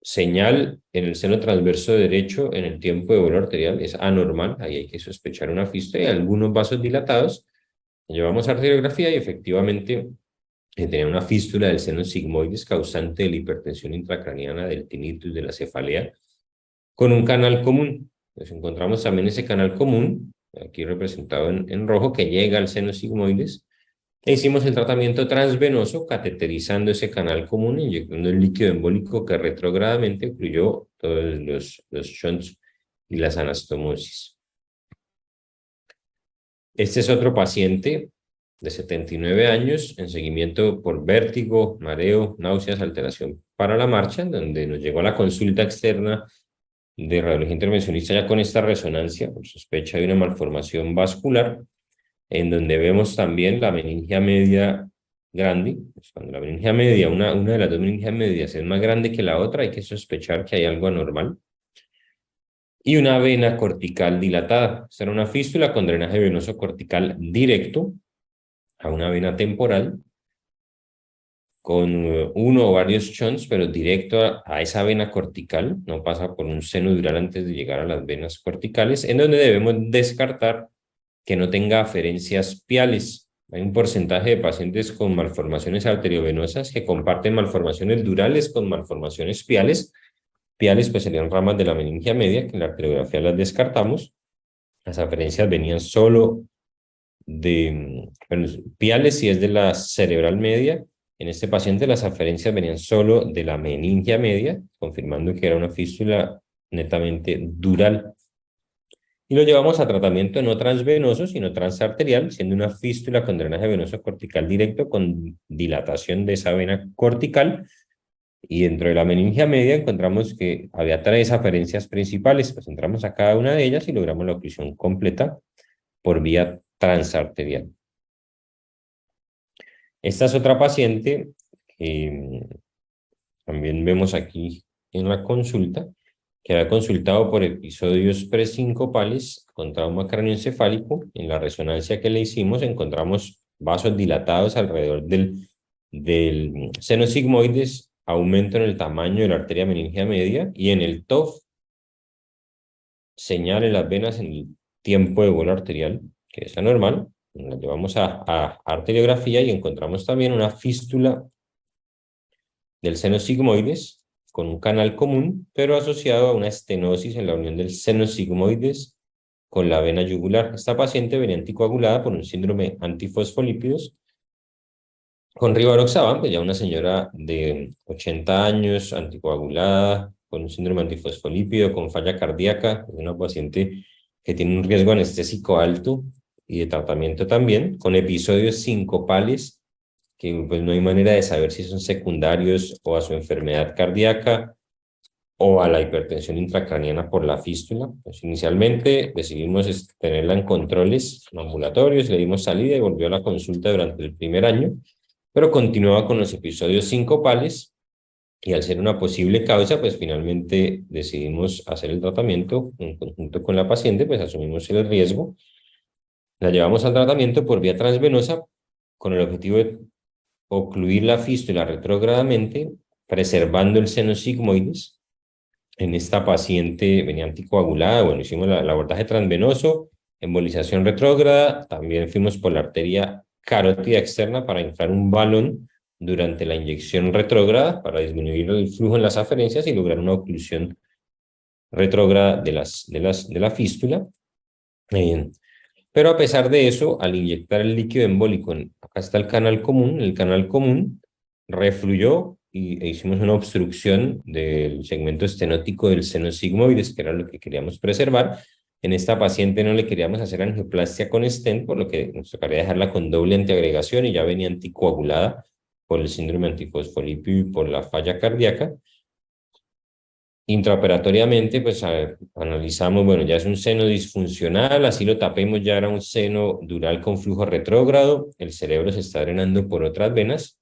Señal en el seno transverso derecho en el tiempo de vuelo arterial es anormal, ahí hay que sospechar una fístula y algunos vasos dilatados. Llevamos a arteriografía y efectivamente tenía una fístula del seno sigmoides causante de la hipertensión intracraniana, del tinnitus, de la cefalea, con un canal común. Entonces encontramos también ese canal común, aquí representado en rojo, que llega al seno sigmoides. E hicimos el tratamiento transvenoso, cateterizando ese canal común, inyectando el líquido embólico que retrógradamente ocluyó todos los shunts y las anastomosis. Este es otro paciente de 79 años en seguimiento por vértigo, mareo, náuseas, alteración para la marcha, en donde nos llegó a la consulta externa de radiología intervencionista ya con esta resonancia por sospecha de una malformación vascular, en donde vemos también la meningia media grande. Pues cuando la meningia media, una de las dos meningias medias es más grande que la otra, hay que sospechar que hay algo anormal. Y una vena cortical dilatada. Esta era una fístula con drenaje venoso cortical directo a una vena temporal, con uno o varios shunts, pero directo a esa vena cortical, no pasa por un seno dural antes de llegar a las venas corticales, en donde debemos descartar que no tenga aferencias piales. Hay un porcentaje de pacientes con malformaciones arteriovenosas que comparten malformaciones durales con malformaciones piales. Piales pues serían ramas de la meningia media, que en la arteriografía las descartamos. Las aferencias venían solo de, bueno, piales si es de la cerebral media. En este paciente las aferencias venían solo de la meningia media, confirmando que era una fístula netamente dural. Y lo llevamos a tratamiento no transvenoso, sino transarterial, siendo una fístula con drenaje venoso cortical directo con dilatación de esa vena cortical. Y dentro de la meningia media encontramos que había 3 aferencias principales, pues entramos a cada una de ellas y logramos la oclusión completa por vía transarterial. Esta es otra paciente que también vemos aquí en la consulta, que había consultado por episodios presincopales con trauma cráneoencefálico. En la resonancia que le hicimos encontramos vasos dilatados alrededor del seno sigmoides, aumento en el tamaño de la arteria meningia media y en el TOF, señal en las venas en el tiempo de vuelo arterial, que es anormal. La llevamos a arteriografía y encontramos también una fístula del seno sigmoides con un canal común, pero asociado a una estenosis en la unión del seno sigmoides con la vena yugular. Esta paciente venía anticoagulada por un síndrome antifosfolípidos con rivaroxaban, pues ya una señora de 80 años, anticoagulada, con un síndrome antifosfolípido, con falla cardíaca, una paciente que tiene un riesgo anestésico alto y de tratamiento también, con episodios sincopales, que pues no hay manera de saber si son secundarios o a su enfermedad cardíaca o a la hipertensión intracraniana por la fístula. Pues inicialmente decidimos tenerla en controles ambulatorios, le dimos salida y volvió a la consulta durante el primer año, pero continuaba con los episodios sincopales y al ser una posible causa, pues finalmente decidimos hacer el tratamiento en conjunto con la paciente, pues asumimos el riesgo. La llevamos al tratamiento por vía transvenosa con el objetivo de ocluir la fístula retrógradamente, preservando el seno sigmoides. En esta paciente venía anticoagulada, bueno, hicimos el abordaje transvenoso, embolización retrógrada, también fuimos por la arteria carótida externa para inflar un balón durante la inyección retrógrada para disminuir el flujo en las aferencias y lograr una oclusión retrógrada de la fístula. Pero a pesar de eso, al inyectar el líquido embólico, acá está el canal común refluyó e hicimos una obstrucción del segmento estenótico del seno sigmoides, que era lo que queríamos preservar. En esta paciente no le queríamos hacer angioplastia con stent, por lo que nos tocaría dejarla con doble antiagregación y ya venía anticoagulada por el síndrome antifosfolípido y por la falla cardíaca. Intraoperatoriamente, pues analizamos, bueno, ya es un seno disfuncional, así lo tapemos, ya era un seno dural con flujo retrógrado, el cerebro se está drenando por otras venas,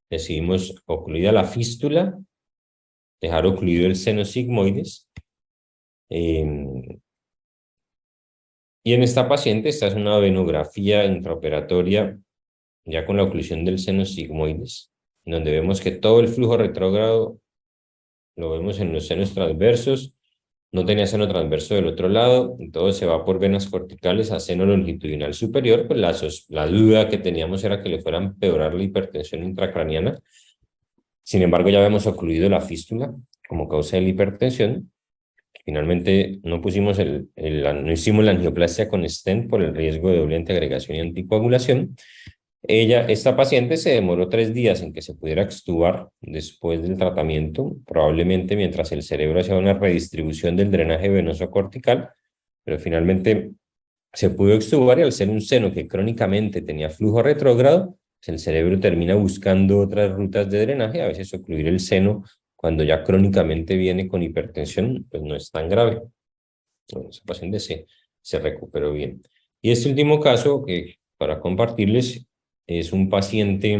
decidimos ocluida la fístula, dejar ocluido el seno sigmoides, y en esta paciente, esta es una venografía intraoperatoria ya con la oclusión del seno sigmoides, donde vemos que todo el flujo retrógrado lo vemos en los senos transversos, no tenía seno transverso del otro lado, todo se va por venas corticales a seno longitudinal superior, pues la duda que teníamos era que le fuera a empeorar la hipertensión intracraniana. Sin embargo, ya habíamos ocluido la fístula como causa de la hipertensión. Finalmente no hicimos la angioplastia con stent por el riesgo de doble antiagregación y anticoagulación. Esta paciente se demoró 3 días en que se pudiera extubar después del tratamiento, probablemente mientras el cerebro hacía una redistribución del drenaje venoso cortical, pero finalmente se pudo extubar y al ser un seno que crónicamente tenía flujo retrógrado, pues el cerebro termina buscando otras rutas de drenaje, a veces ocluir el seno cuando ya crónicamente viene con hipertensión, pues no es tan grave. Bueno, esa paciente se recuperó bien. Y este último caso que para compartirles es un paciente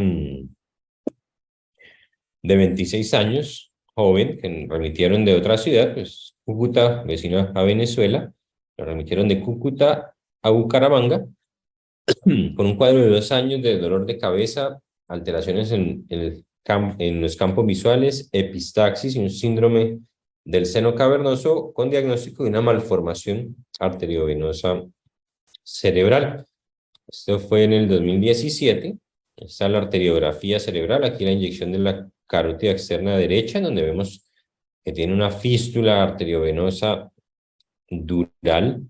de 26 años, joven, que remitieron de otra ciudad, pues Cúcuta, vecino a Venezuela, lo remitieron de Cúcuta a Bucaramanga, con un cuadro de 2 años de dolor de cabeza, alteraciones en los campos visuales, epistaxis y un síndrome del seno cavernoso con diagnóstico de una malformación arteriovenosa cerebral. Esto fue en el 2017. Esta es la arteriografía cerebral, aquí la inyección de la carótida externa derecha, en donde vemos que tiene una fístula arteriovenosa dural,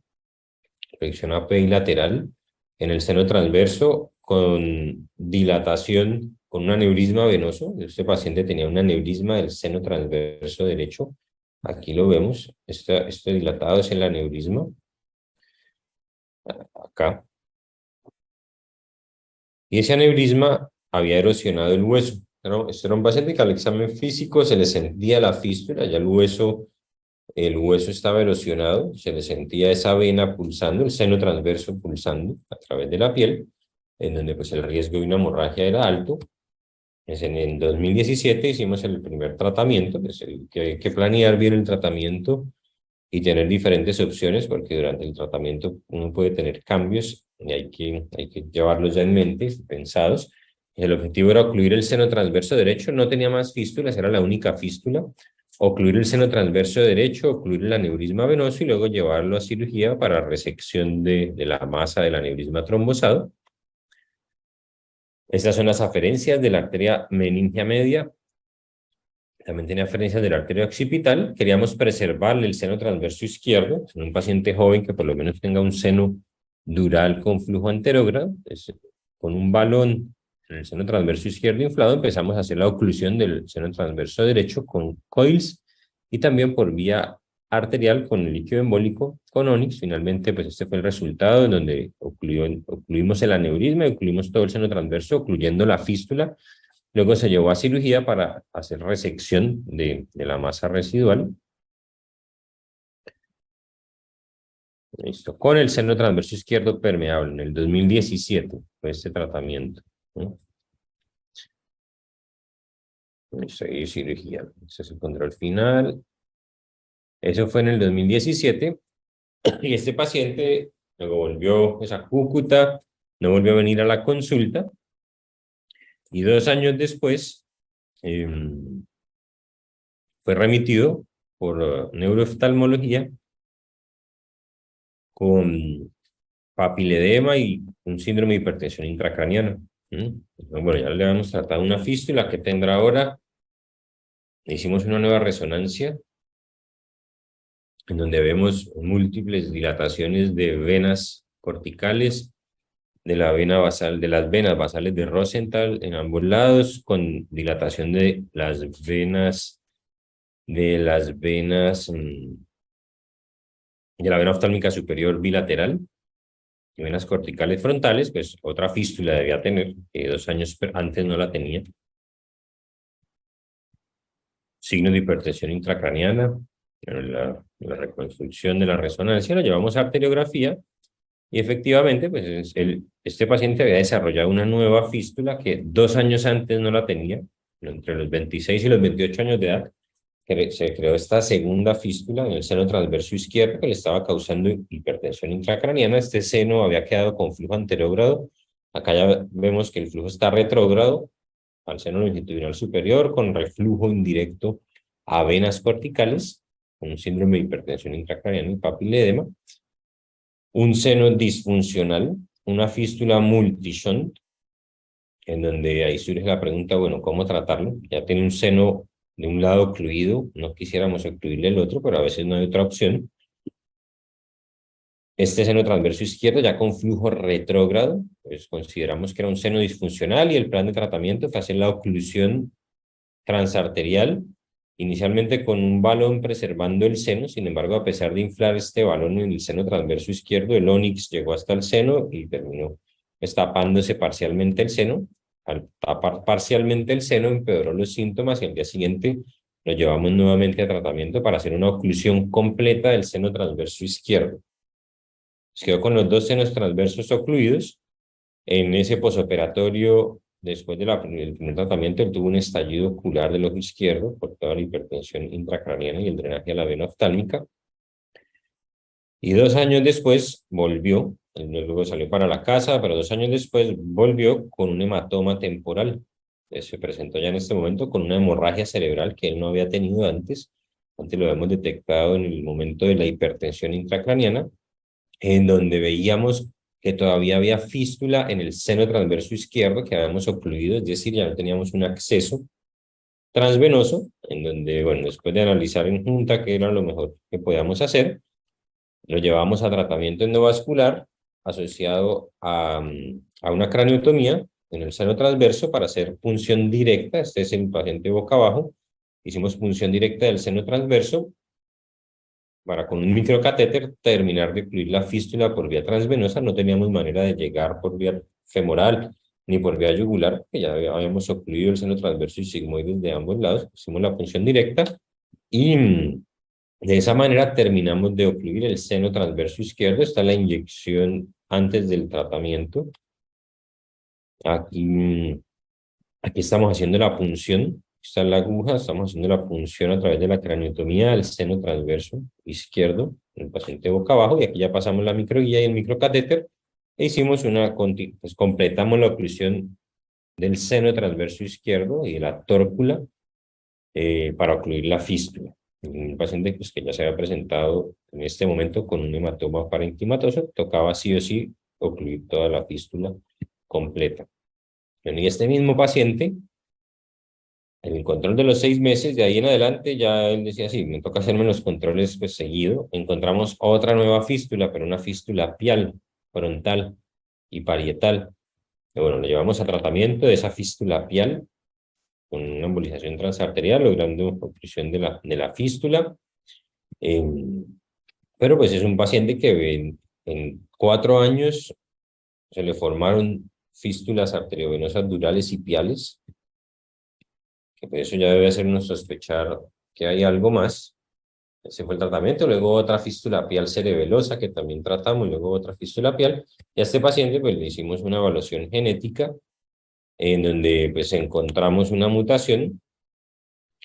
proyección AP y lateral, en el seno transverso con dilatación, con un aneurisma venoso. Este paciente tenía un aneurisma del seno transverso derecho. Aquí lo vemos, este dilatado es el aneurisma. Acá. Y ese aneurisma había erosionado el hueso. Este era un paciente que al examen físico se le sentía la fístula, ya el hueso estaba erosionado, se le sentía esa vena pulsando, el seno transverso pulsando a través de la piel, en donde pues el riesgo de una hemorragia era alto. En el 2017 hicimos el primer tratamiento, pues que hay que planear bien el tratamiento y tener diferentes opciones, porque durante el tratamiento uno puede tener cambios y hay que llevarlos ya en mente, pensados. El objetivo era ocluir el seno transverso derecho, no tenía más fístulas, era la única fístula. Ocluir el seno transverso derecho, ocluir el aneurisma venoso y luego llevarlo a cirugía para resección de la masa del aneurisma trombosado. Estas son las aferencias de la arteria meningia media. También tenía aferencias de la arteria occipital. Queríamos preservarle el seno transverso izquierdo, en un paciente joven que por lo menos tenga un seno dural con flujo anterógrado. Con un balón en el seno transverso izquierdo inflado empezamos a hacer la oclusión del seno transverso derecho con coils y también por vía arterial con el líquido embólico con Onyx. Finalmente, pues este fue el resultado en donde ocluimos el aneurisma y ocluimos todo el seno transverso, ocluyendo la fístula. Luego se llevó a cirugía para hacer resección de la masa residual. Listo. Con el seno transverso izquierdo permeable en el 2017 fue este tratamiento, ¿no? Listo, y cirugía. Ese es el control final. Eso fue en el 2017. Y este paciente luego volvió a Cúcuta, no volvió a venir a la consulta. Y 2 años después fue remitido por neurooftalmología con papiledema y un síndrome de hipertensión intracraniana. Bueno, ya le habíamos tratado una fístula que tendrá ahora. Hicimos una nueva resonancia en donde vemos múltiples dilataciones de venas corticales, de la vena basal, de las venas basales de Rosenthal en ambos lados, con dilatación de las venas de la vena oftálmica superior bilateral, y venas corticales frontales, pues otra fístula debía tener, que 2 años antes no la tenía. Signos de hipertensión intracraniana, la reconstrucción de la resonancia, la llevamos a arteriografía, y efectivamente, pues este paciente había desarrollado una nueva fístula que 2 años antes no la tenía, entre los 26 y los 28 años de edad, que se creó esta segunda fístula en el seno transverso izquierdo que le estaba causando hipertensión intracraniana. Este seno había quedado con flujo anterógrado. Acá ya vemos que el flujo está retrógrado al seno longitudinal superior con reflujo indirecto a venas corticales, con un síndrome de hipertensión intracraniana y papiledema. Un seno disfuncional, una fístula multishunt, en donde ahí surge la pregunta, bueno, ¿cómo tratarlo? Ya tiene un seno de un lado ocluido, no quisiéramos ocluirle el otro, pero a veces no hay otra opción. Este seno transverso izquierdo ya con flujo retrógrado, pues consideramos que era un seno disfuncional y el plan de tratamiento fue hacer la oclusión transarterial, inicialmente con un balón preservando el seno. Sin embargo, a pesar de inflar este balón en el seno transverso izquierdo, el Onyx llegó hasta el seno y terminó tapándose parcialmente el seno. Al tapar parcialmente el seno, empeoró los síntomas y al día siguiente lo llevamos nuevamente a tratamiento para hacer una oclusión completa del seno transverso izquierdo. Se quedó con los dos senos transversos ocluidos. En ese posoperatorio, después del primer tratamiento, él tuvo un estallido ocular del ojo izquierdo por toda la hipertensión intracraniana y el drenaje a la vena oftálmica. Y 2 años después volvió, luego salió para la casa, pero 2 años después volvió con un hematoma temporal. Se presentó ya en este momento con una hemorragia cerebral que él no había tenido antes. Antes lo habíamos detectado en el momento de la hipertensión intracraniana, en donde veíamos que todavía había fístula en el seno transverso izquierdo que habíamos ocluido, es decir, ya no teníamos un acceso transvenoso, en donde, bueno, después de analizar en junta qué era lo mejor que podíamos hacer, lo llevamos a tratamiento endovascular asociado a una craniotomía en el seno transverso para hacer punción directa. Este es el paciente boca abajo. Hicimos punción directa del seno transverso para con un microcatéter terminar de ocluir la fístula por vía transvenosa. No teníamos manera de llegar por vía femoral ni por vía yugular, que ya habíamos ocluido el seno transverso y sigmoides de ambos lados. Hicimos la punción directa y de esa manera terminamos de ocluir el seno transverso izquierdo. Está la inyección antes del tratamiento. Aquí estamos haciendo la punción. Está la aguja, estamos haciendo la punción a través de la craniotomía del seno transverso izquierdo, en el paciente boca abajo, y aquí ya pasamos la microguía y el microcatéter, e hicimos pues completamos la oclusión del seno transverso izquierdo y de la tórcula para ocluir la fístula. Un paciente pues, que ya se había presentado en este momento con un hematoma parenquimatoso, tocaba sí o sí ocluir toda la fístula completa. Bueno, y este mismo paciente, en el control de los 6 meses, de ahí en adelante, ya él decía, sí, me toca hacerme los controles pues seguido. Encontramos otra nueva fístula, pero una fístula pial, frontal y parietal. Y bueno, lo llevamos a tratamiento de esa fístula pial con una embolización transarterial, logrando oclusión de la fístula. Pero pues es un paciente que en 4 años se le formaron fístulas arteriovenosas durales y piales, que pues eso ya debe hacernos sospechar que hay algo más. Ese fue el tratamiento, luego otra fístula pial cerebelosa que también tratamos, luego otra fístula pial, y a este paciente pues le hicimos una evaluación genética en donde pues encontramos una mutación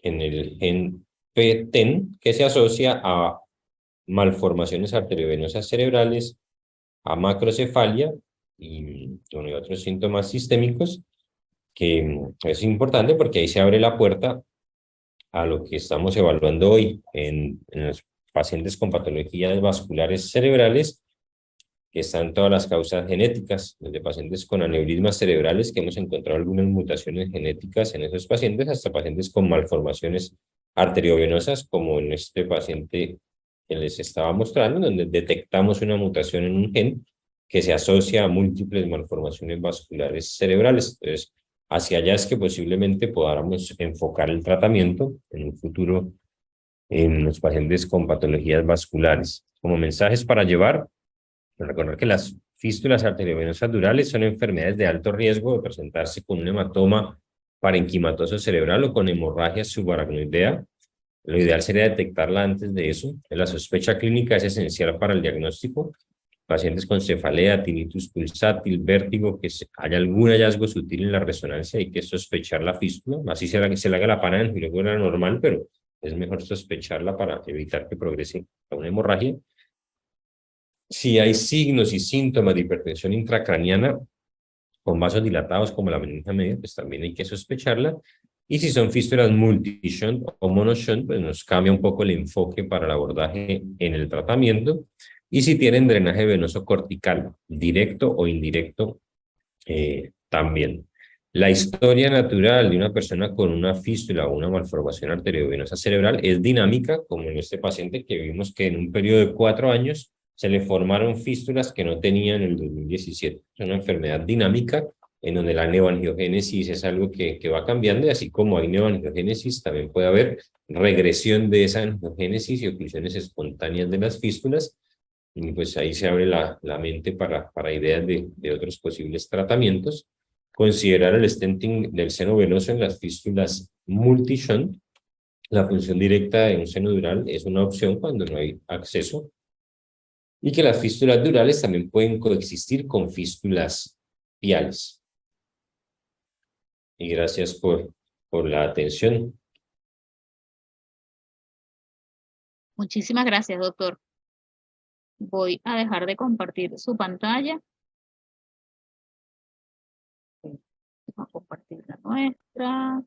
en el gen PTEN que se asocia a malformaciones arteriovenosas cerebrales, a macrocefalia bueno, y otros síntomas sistémicos, que es importante porque ahí se abre la puerta a lo que estamos evaluando hoy en los pacientes con patologías vasculares cerebrales, que están todas las causas genéticas, desde pacientes con aneurismas cerebrales, que hemos encontrado algunas mutaciones genéticas en esos pacientes, hasta pacientes con malformaciones arteriovenosas, como en este paciente que les estaba mostrando, donde detectamos una mutación en un gen que se asocia a múltiples malformaciones vasculares cerebrales. Entonces, hacia allá es que posiblemente podamos enfocar el tratamiento en un futuro en los pacientes con patologías vasculares. Como mensajes para llevar, recordar que las fístulas arteriovenosas durales son enfermedades de alto riesgo de presentarse con un hematoma parenquimatoso cerebral o con hemorragia subaracnoidea. Lo ideal sería detectarla antes de eso. La sospecha clínica es esencial para el diagnóstico. Pacientes con cefalea, tinnitus pulsátil, vértigo, que haya algún hallazgo sutil en la resonancia, hay que sospechar la fístula. Así será que se le haga la panangio y luego era normal, pero es mejor sospecharla para evitar que progrese a una hemorragia. Si hay signos y síntomas de hipertensión intracraniana con vasos dilatados como la meningia media, pues también hay que sospecharla. Y si son fístulas multi-shunt o mono-shunt, pues nos cambia un poco el enfoque para el abordaje en el tratamiento. Y si tienen drenaje venoso cortical, directo o indirecto, también. La historia natural de una persona con una fístula o una malformación arteriovenosa cerebral es dinámica, como en este paciente que vimos que en un periodo de 4 años se le formaron fístulas que no tenía en el 2017. Es una enfermedad dinámica en donde la neoangiogénesis es algo que va cambiando, y así como hay neoangiogénesis, también puede haber regresión de esa angiogénesis y oclusiones espontáneas de las fístulas, y pues ahí se abre la mente para ideas de otros posibles tratamientos. Considerar el stenting del seno venoso en las fístulas multi-shunt. La punción directa de un seno dural es una opción cuando no hay acceso, y que las fístulas durales también pueden coexistir con fístulas piales. Y gracias por la atención. Muchísimas gracias, doctor. Voy a dejar de compartir su pantalla. Vamos a compartir la nuestra.